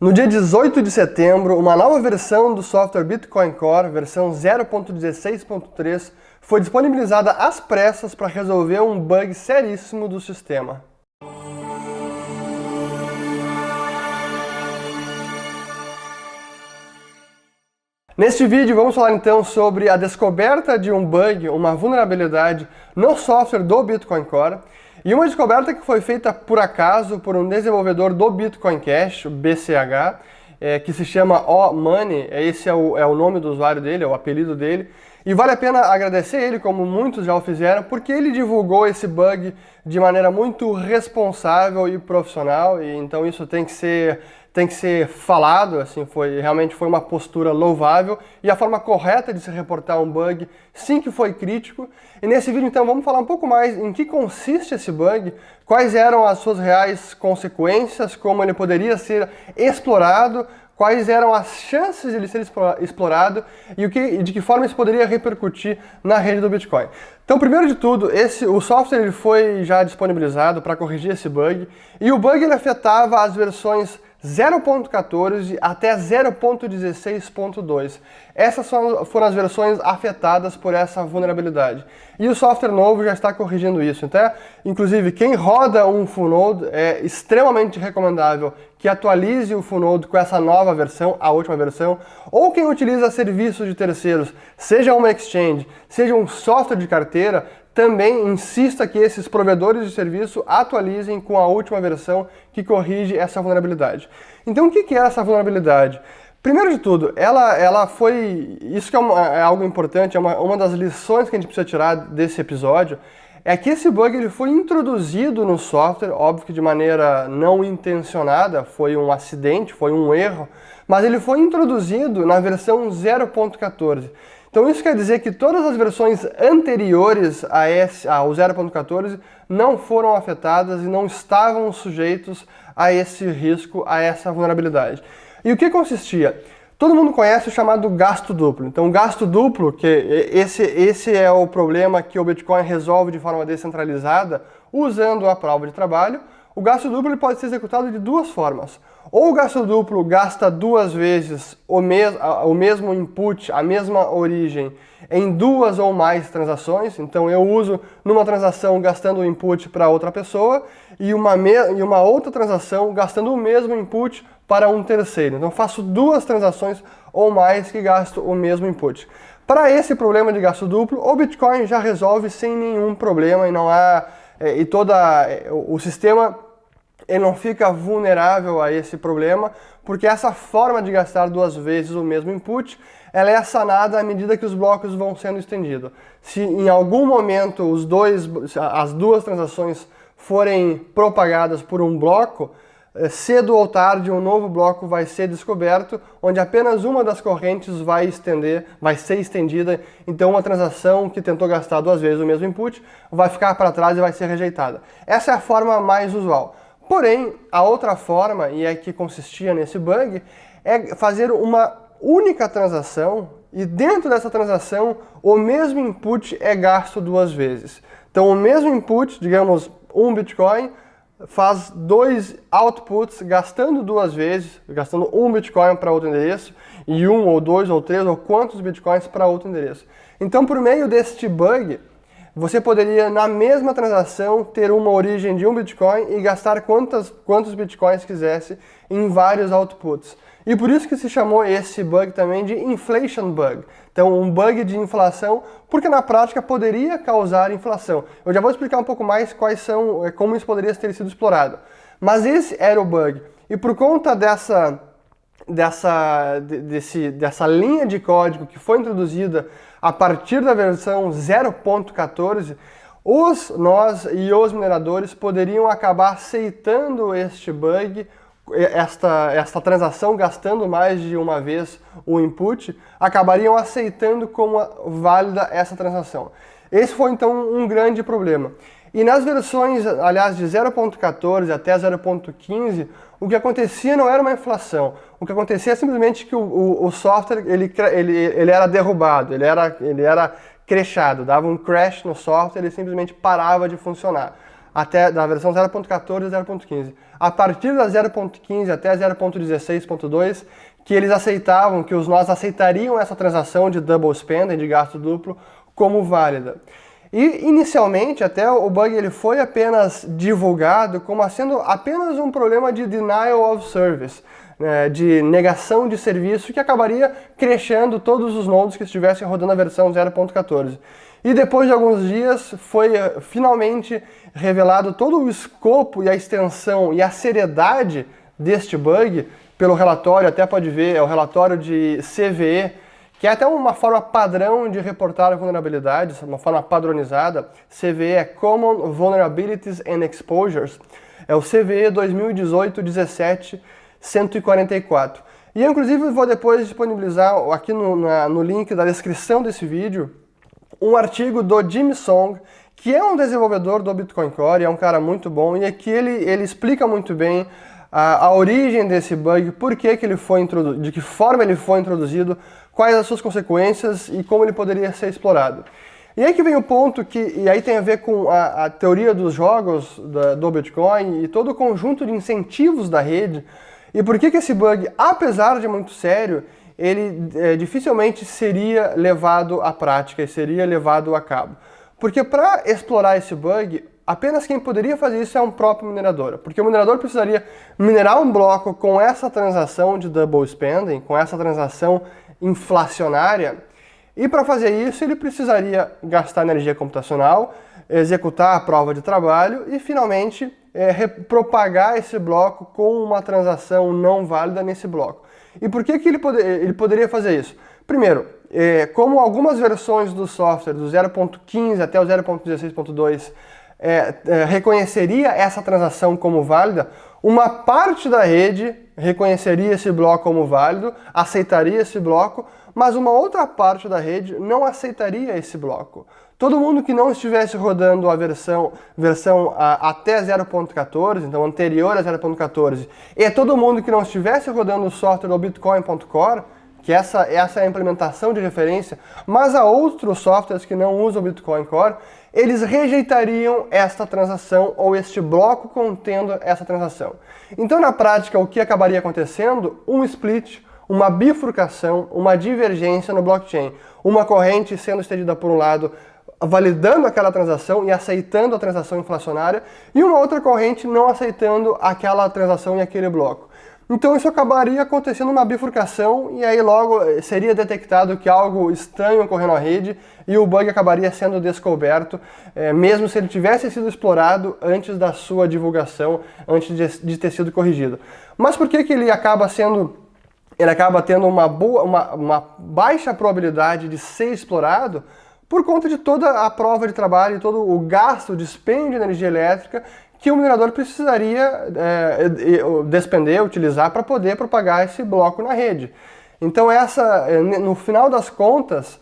No dia 18 de setembro, uma nova versão do software Bitcoin Core, versão 0.16.3, foi disponibilizada às pressas para resolver um bug seríssimo do sistema. Neste vídeo vamos falar então sobre a descoberta de um bug, uma vulnerabilidade no software do Bitcoin Core, e uma descoberta que foi feita por acaso por um desenvolvedor do Bitcoin Cash, o BCH, que se chama O-Money, esse é o nome do usuário dele, é o apelido dele, e vale a pena agradecer ele, como muitos já o fizeram, porque ele divulgou esse bug de maneira muito responsável e profissional, e então isso tem que ser falado, assim, realmente foi uma postura louvável, e a forma correta de se reportar um bug, sim que foi crítico. E nesse vídeo então vamos falar um pouco mais em que consiste esse bug, quais eram as suas reais consequências, como ele poderia ser explorado, quais eram as chances de ele ser explorado e de que forma isso poderia repercutir na rede do Bitcoin. Então, primeiro de tudo, o software ele foi já disponibilizado para corrigir esse bug, e o bug ele afetava as versões 0.14 até 0.16.2. Essas foram as versões afetadas por essa vulnerabilidade. E o software novo já está corrigindo isso. Então, inclusive, quem roda um full node é extremamente recomendável que atualize o full node com essa nova versão, a última versão, ou quem utiliza serviços de terceiros, seja uma exchange, seja um software de carteira, também insista que esses provedores de serviço atualizem com a última versão que corrige essa vulnerabilidade. Então, o que é essa vulnerabilidade? Primeiro de tudo, ela foi... Isso que é algo importante, é uma das lições que a gente precisa tirar desse episódio, é que esse bug ele foi introduzido no software, óbvio que de maneira não intencionada, foi um acidente, foi um erro, mas ele foi introduzido na versão 0.14. Então isso quer dizer que todas as versões anteriores ao 0.14 não foram afetadas e não estavam sujeitos a esse risco, a essa vulnerabilidade. E o que consistia? Todo mundo conhece o chamado gasto duplo. Então, gasto duplo, que esse é o problema que o Bitcoin resolve de forma descentralizada usando a prova de trabalho. O gasto duplo ele pode ser executado de duas formas. Ou o gasto duplo gasta duas vezes o mesmo input, a mesma origem, em duas ou mais transações. Então eu uso numa transação gastando o input para outra pessoa e uma outra transação gastando o mesmo input para um terceiro. Então eu faço duas transações ou mais que gasto o mesmo input. Para esse problema de gasto duplo, o Bitcoin já resolve sem nenhum problema e não há... o sistema ele não fica vulnerável a esse problema, porque essa forma de gastar duas vezes o mesmo input, ela é sanada à medida que os blocos vão sendo estendidos. Se em algum momento as duas transações forem propagadas por um bloco, cedo ou tarde um novo bloco vai ser descoberto, onde apenas uma das correntes vai ser estendida, então uma transação que tentou gastar duas vezes o mesmo input vai ficar para trás e vai ser rejeitada. Essa é a forma mais usual. Porém, a outra forma, e é que consistia nesse bug, é fazer uma única transação e dentro dessa transação o mesmo input é gasto duas vezes. Então o mesmo input, digamos, um Bitcoin, faz dois outputs gastando duas vezes, gastando um Bitcoin para outro endereço e um ou dois ou três ou quantos Bitcoins para outro endereço. Então por meio deste bug, você poderia, na mesma transação, ter uma origem de um Bitcoin e gastar quantos Bitcoins quisesse em vários outputs. E por isso que se chamou esse bug também de Inflation Bug. Então, um bug de inflação, porque na prática poderia causar inflação. Eu já vou explicar um pouco mais como isso poderia ter sido explorado. Mas esse era o bug. E por conta dessa linha de código que foi introduzida a partir da versão 0.14, nós e os mineradores poderiam acabar aceitando este bug, esta transação gastando mais de uma vez o input, acabariam aceitando como válida essa transação. Esse foi então um grande problema. E nas versões, aliás, de 0.14 até 0.15, o que acontecia não era uma inflação. O que acontecia é simplesmente que o software ele era derrubado, ele era crashado, dava um crash no software e ele simplesmente parava de funcionar. da versão 0.14 e 0.15. A partir da 0.15 até 0.16.2, que eles aceitavam, que os nós aceitariam essa transação de double spending, de gasto duplo, como válida. E inicialmente até o bug ele foi apenas divulgado como sendo apenas um problema de denial of service, né, de negação de serviço, que acabaria crashando todos os nodes que estivessem rodando a versão 0.14. E depois de alguns dias foi finalmente revelado todo o escopo e a extensão e a seriedade deste bug pelo relatório, até pode ver, é o relatório de CVE, que é até uma forma padrão de reportar vulnerabilidades, uma forma padronizada. CVE é Common Vulnerabilities and Exposures, é o CVE 2018-17-144. E eu, inclusive, vou depois disponibilizar aqui no link da descrição desse vídeo um artigo do Jimmy Song, que é um desenvolvedor do Bitcoin Core, é um cara muito bom, e aqui ele explica muito bem a origem desse bug, por que ele foi introduzido, de que forma ele foi introduzido, quais as suas consequências e como ele poderia ser explorado. E aí que vem o ponto e aí tem a ver com a teoria dos jogos do Bitcoin e todo o conjunto de incentivos da rede, e por que esse bug, apesar de muito sério, ele dificilmente seria levado à prática e seria levado a cabo. Porque para explorar esse bug, apenas quem poderia fazer isso é um próprio minerador, porque o minerador precisaria minerar um bloco com essa transação de double spending, com essa transação inflacionária, e para fazer isso ele precisaria gastar energia computacional, executar a prova de trabalho e finalmente propagar esse bloco com uma transação não válida nesse bloco. E por que ele poderia fazer isso? Primeiro, como algumas versões do software, do 0.15 até o 0.16.2, reconheceria essa transação como válida, uma parte da rede reconheceria esse bloco como válido, aceitaria esse bloco, mas uma outra parte da rede não aceitaria esse bloco. Todo mundo que não estivesse rodando a versão até 0.14, então anterior a 0.14, e todo mundo que não estivesse rodando o software do Bitcoin.core, que essa é a implementação de referência, mas há outros softwares que não usam o Bitcoin Core, eles rejeitariam esta transação ou este bloco contendo essa transação. Então, na prática, o que acabaria acontecendo? Um split, uma bifurcação, uma divergência no blockchain. Uma corrente sendo estendida por um lado, validando aquela transação e aceitando a transação inflacionária, e uma outra corrente não aceitando aquela transação e aquele bloco. Então isso acabaria acontecendo uma bifurcação e aí logo seria detectado que algo estranho ocorreu na rede e o bug acabaria sendo descoberto, mesmo se ele tivesse sido explorado antes da sua divulgação, antes de ter sido corrigido. Mas por que ele acaba tendo uma baixa probabilidade de ser explorado? Por conta de toda a prova de trabalho e todo o gasto, o dispêndio de energia elétrica que o minerador precisaria despender, utilizar para poder propagar esse bloco na rede. Então no final das contas,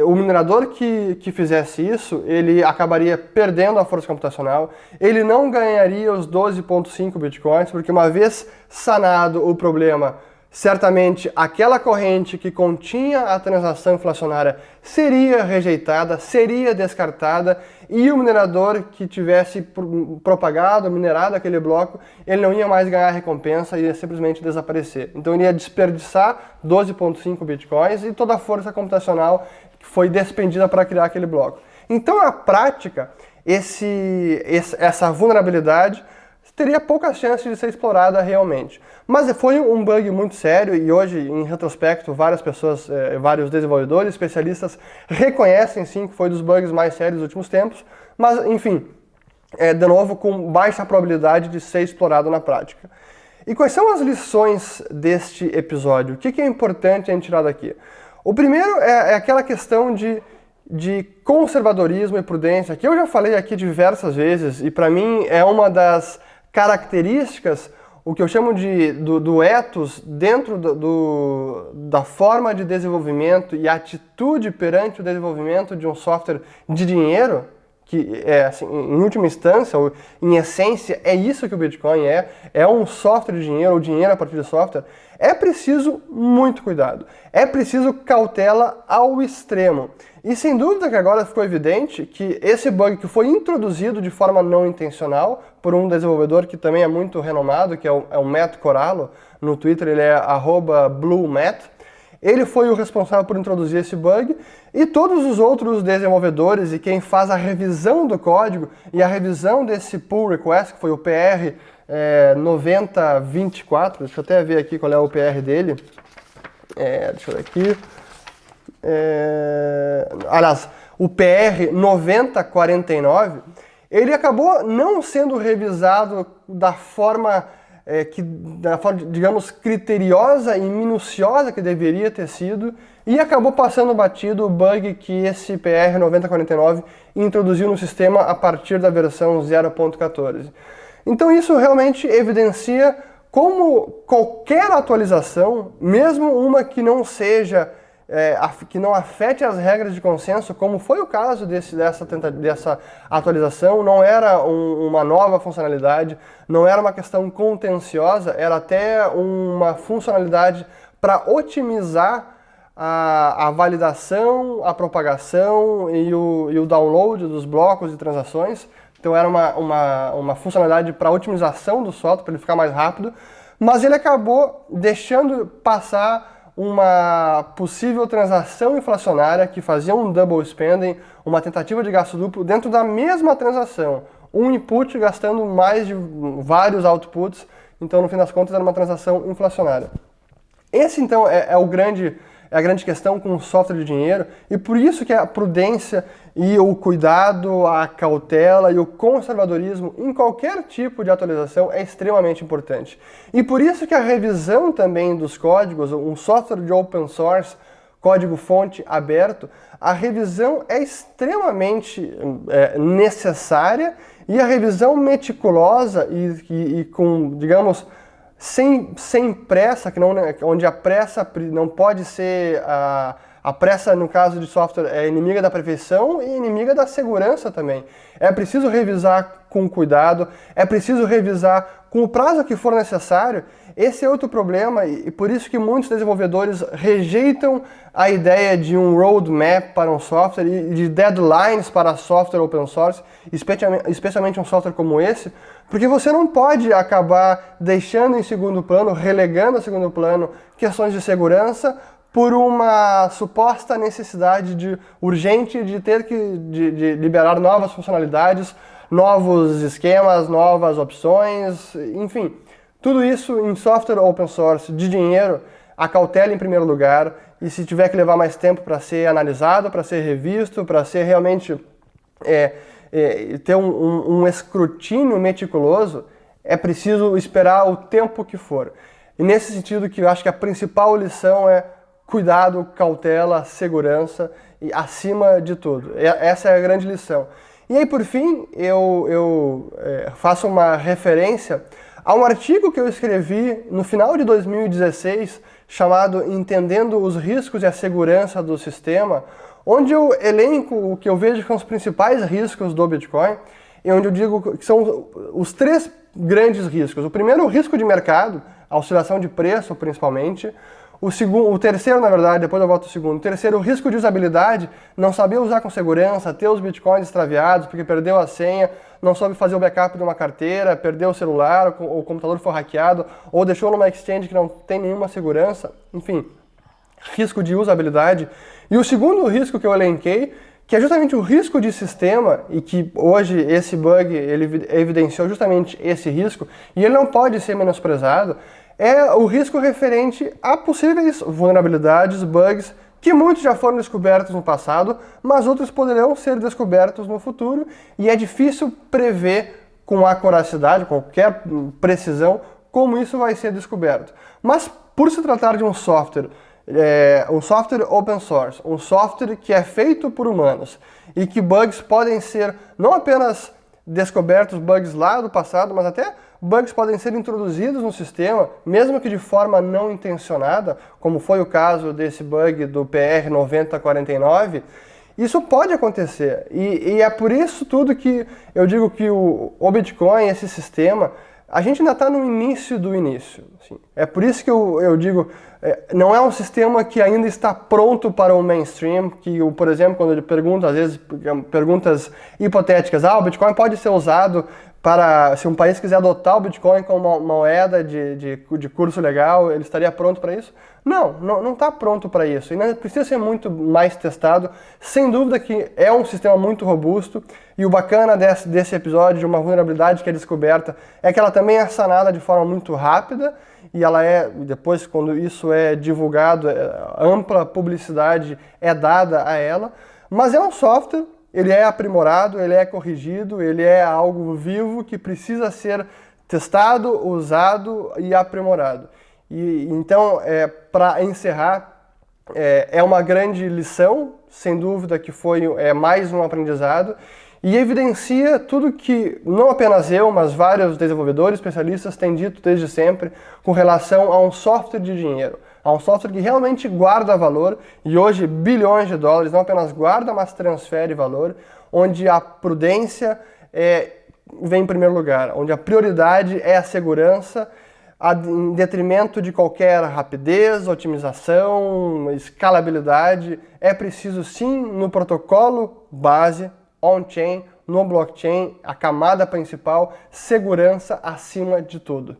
o minerador que fizesse isso, ele acabaria perdendo a força computacional, ele não ganharia os 12,5 bitcoins, porque uma vez sanado o problema, certamente aquela corrente que continha a transação inflacionária seria rejeitada, seria descartada, e o minerador que tivesse minerado aquele bloco, ele não ia mais ganhar a recompensa, ia simplesmente desaparecer. Então ele ia desperdiçar 12,5 bitcoins e toda a força computacional que foi despendida para criar aquele bloco. Então, na prática, essa vulnerabilidade teria poucas chances de ser explorada realmente. Mas foi um bug muito sério e hoje, em retrospecto, várias pessoas, vários desenvolvedores, especialistas reconhecem sim que foi dos bugs mais sérios dos últimos tempos, mas enfim, de novo com baixa probabilidade de ser explorado na prática. E quais são as lições deste episódio? O que é importante a gente tirar daqui? O primeiro é aquela questão de conservadorismo e prudência, que eu já falei aqui diversas vezes e para mim é uma das características, o que eu chamo do ethos dentro da forma de desenvolvimento e atitude perante o desenvolvimento de um software de dinheiro, que é, assim, em última instância, ou em essência, é isso que o Bitcoin é um software de dinheiro, ou dinheiro a partir de software, é preciso muito cuidado, é preciso cautela ao extremo. E sem dúvida que agora ficou evidente que esse bug que foi introduzido de forma não intencional por um desenvolvedor que também é muito renomado, que é o Matt Corallo, no Twitter ele é @bluematt, ele foi o responsável por introduzir esse bug, e todos os outros desenvolvedores e quem faz a revisão do código e a revisão desse pull request, que foi o PR 9024, deixa eu até ver aqui qual é o PR dele, deixa eu ver aqui, aliás, o PR 9049, ele acabou não sendo revisado da forma digamos, criteriosa e minuciosa que deveria ter sido, e acabou passando batido o bug que esse PR 9049 introduziu no sistema a partir da versão 0.14. Então isso realmente evidencia como qualquer atualização, mesmo uma que não seja que não afete as regras de consenso, como foi o caso dessa atualização, não era uma nova funcionalidade, não era uma questão contenciosa, era até uma funcionalidade para otimizar a validação, a propagação e o download dos blocos de transações. Então era uma funcionalidade para otimização do software, para ele ficar mais rápido, mas ele acabou deixando passar uma possível transação inflacionária que fazia um double spending, uma tentativa de gasto duplo dentro da mesma transação. Um input gastando mais de vários outputs, então no fim das contas era uma transação inflacionária. Esse então é a grande questão com o software de dinheiro, e por isso que a prudência e o cuidado, a cautela e o conservadorismo em qualquer tipo de atualização é extremamente importante. E por isso que a revisão também dos códigos, um software de open source, código-fonte aberto, a revisão é extremamente necessária, e a revisão meticulosa e com, digamos, sem pressa, onde a pressa não pode ser... A pressa, no caso de software, é inimiga da perfeição e inimiga da segurança também. É preciso revisar com cuidado, é preciso revisar com o prazo que for necessário. Esse é outro problema, e por isso que muitos desenvolvedores rejeitam a ideia de um roadmap para um software e de deadlines para software open source, especialmente um software como esse, porque você não pode acabar deixando em segundo plano, relegando a segundo plano questões de segurança por uma suposta necessidade urgente de ter que liberar novas funcionalidades, novos esquemas, novas opções, enfim. Tudo isso em software open source de dinheiro, a cautela em primeiro lugar, e se tiver que levar mais tempo para ser analisado, para ser revisto, para ser realmente ter um escrutínio meticuloso, é preciso esperar o tempo que for. E nesse sentido que eu acho que a principal lição é cuidado, cautela, segurança e acima de tudo. Essa é a grande lição. E aí, por fim, eu faço uma referência a um artigo que eu escrevi no final de 2016, chamado Entendendo os Riscos e a Segurança do Sistema, onde eu elenco o que eu vejo que são os principais riscos do Bitcoin, e onde eu digo que são os 3 grandes riscos. O primeiro, o risco de mercado, a oscilação de preço principalmente. O terceiro, na verdade, depois eu volto ao segundo. O terceiro, o risco de usabilidade, não saber usar com segurança, ter os bitcoins extraviados porque perdeu a senha, não soube fazer o backup de uma carteira, perdeu o celular, ou o computador foi hackeado, ou deixou numa exchange que não tem nenhuma segurança. Enfim, risco de usabilidade. E o segundo risco que eu elenquei, que é justamente o risco de sistema, e que hoje esse bug ele evidenciou justamente esse risco, e ele não pode ser menosprezado, é o risco referente a possíveis vulnerabilidades, bugs, que muitos já foram descobertos no passado, mas outros poderão ser descobertos no futuro, e é difícil prever com acuracidade, com qualquer precisão, como isso vai ser descoberto. Mas por se tratar de um software open source, um software que é feito por humanos, e que bugs podem ser não apenas descobertos, bugs lá do passado, mas até bugs podem ser introduzidos no sistema, mesmo que de forma não intencionada, como foi o caso desse bug do PR 9049, Isso pode acontecer, e é por isso tudo que eu digo que o Bitcoin, esse sistema, a gente ainda está no início do início. Assim. É por isso que eu digo, não é um sistema que ainda está pronto para o mainstream, que, por exemplo, quando ele pergunta, às vezes, perguntas hipotéticas, o Bitcoin pode ser usado para, se um país quiser adotar o Bitcoin como uma moeda de curso legal, ele estaria pronto para isso? Não está pronto para isso. Ainda precisa ser muito mais testado. Sem dúvida que é um sistema muito robusto. E o bacana desse episódio, de uma vulnerabilidade que é descoberta, é que ela também é sanada de forma muito rápida. E ela depois, quando isso é divulgado, ampla publicidade é dada a ela. Mas é um software. Ele é aprimorado, ele é corrigido, ele é algo vivo que precisa ser testado, usado e aprimorado. E então, para encerrar, é uma grande lição, sem dúvida que foi mais um aprendizado, e evidencia tudo que não apenas eu, mas vários desenvolvedores, especialistas têm dito desde sempre com relação a um software de dinheiro, a um software que realmente guarda valor, e hoje bilhões de dólares não apenas guarda, mas transfere valor, onde a prudência vem em primeiro lugar, onde a prioridade é a segurança, em detrimento de qualquer rapidez, otimização, escalabilidade. É preciso sim, no protocolo base, on-chain, no blockchain, a camada principal, segurança acima de tudo.